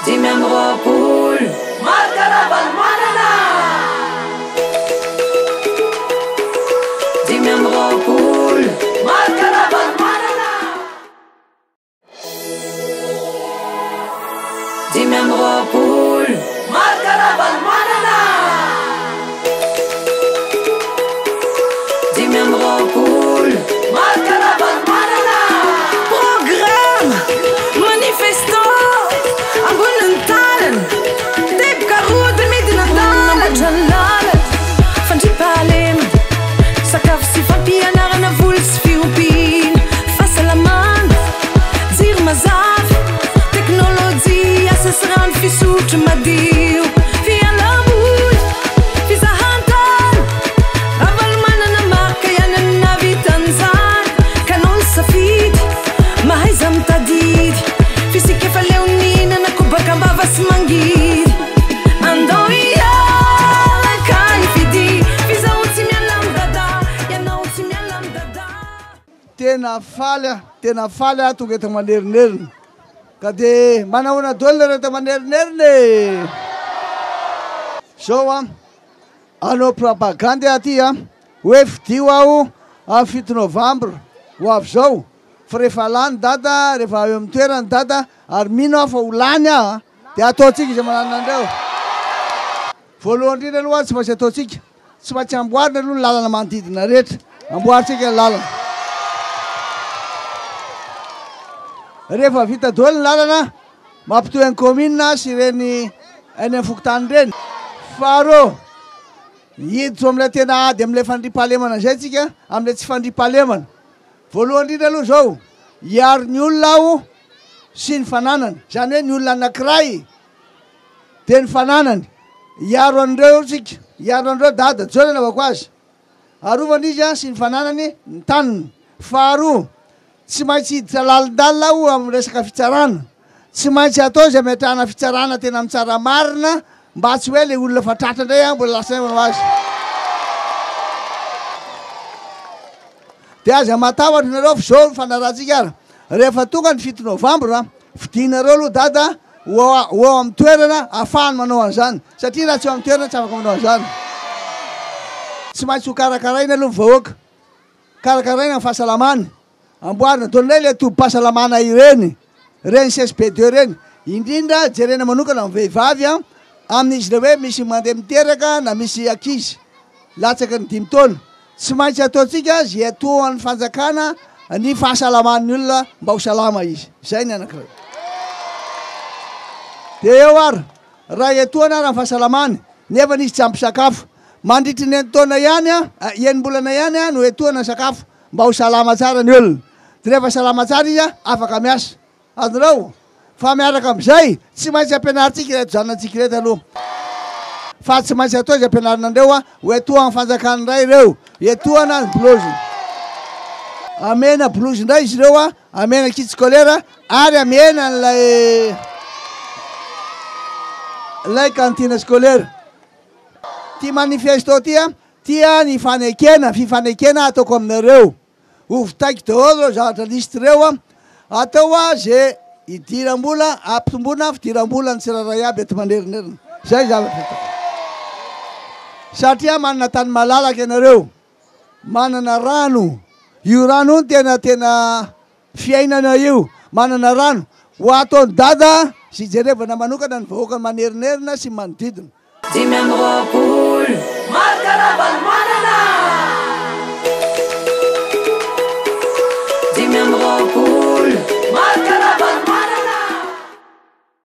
dimy amby roapolo Markarabal manana dimy amby roapolo Markarabal manana dimy amby roapolo Markarabal manana dimy amby roapolo Markarabal manana Programme manifestant amboniny tanany teboka rody midina tanany fandripahalema sakafo sy fampianarana volo sy fiompiana fahasalamana jiro mazava teknôlôjia asa sy rano fisotro madio fialamboly fizahantany avalomanana marka ianany navitan'izany kanony safidy mahaiza mitadidy fisika efa leoninana kobaka mbava sy mangidy andao ialaka ifidy fizao tsy mialamy dada ianao tsy mialamy dada tena faly tonga eto manerineriny ka de manahoana dolina reto manerineriny zao anao propagandy aty hoe fidio aho amin'ny 7 novembre ho avy zao fa rehefa lany dada rehefa eo amin'ny toerany dada ary mino aho fa ho lany de ataotsika izy mananandreo voalohany indrindra aloha tsy maintsy ataotsika tsy maintsy amboarina aloha ny lalana manodidina rehetra amboaritsika ny lalana rehefa vita daholo ny lalana mampitohy any commune sy reny any amin'ny fokotany reny faharoa hiditro am'ilay tena ady am'ilay fandripahalemana zay tsika am'ilay tsy fandripahalemana voalohany indrindra aloha zao hiaro ny olona aho sy ny fananany zany hoe ny olona anankiray de ny fananany hiaro an'ireo tsika hiaro an'ireo dada jao ny anaovako azy arovana izy sy ny fananany ny taniny faharoa tsy maintsy hiditra lalindalina aho amin'ny resaka fitsarana tsy maintsy atao zay metrahana fitsarana tena amin'ny tsara marina mba tsy hoe le olona fatratra indray mbola lasa manao azy de aza matahotra nareo fa zao fanarahantsika ara rehefa tonga ny 7 novembre fidinareo aloha dada ho eo amin'ny toerana ahafahany manao an'izany satria raha tsy eo amin'ny toerana tsy afaka manao an'izany tsy maintsy ho karakaraina aloha vahoaka karakaraina ny fahasalamany amboarina donay le tobi-pahasalamana ireny reny CSP2 reny indrindra jerena manokana amin'ny vehivavy amin'izy le hoe misy mandeha miteraka na misy akizy latsaka ny 5 taona tsy maintsy ataotsika zay atohan'ny fanjakana ny fahasalaman'ny olona mba ho salama izy zay ny anankiray de eo ary raha etoana raha ny fahasalamany nefa n'izy tsy ampisakafo mandritry ny taona ihany enimbolana ihany no etoana ny sakafo mba ho salama tsara ny olona de rehefa salama tsara izy afaka miasa anareo fa miaraka am'izay tsy maintsy ampianaritsika reto zanantsika reto aloha fa tsy maintsy atao izy ampianarinandreo ho etohany fanjakany ray ireo etohana ny blouse amena blouse ndray izy ireo amena kit scolaire ary amena lay cantine scolaire ty manifesto tia ny fifanekena ataoko aminareo ovitaiky daholo reo zavatra liste reo atao zay idiram-bola ampitombona fidiram-bola ny tsiraray aby eto manerinerina zay zavatra satria manana tany malalaky ianareo manana rano io rano io tena fiainana io manana rano ho ataony dada sy jerevana manokana ny vahoaka manerinerina sy manodidina dimy amby roapolo Markarabal manana dimy amby roapolo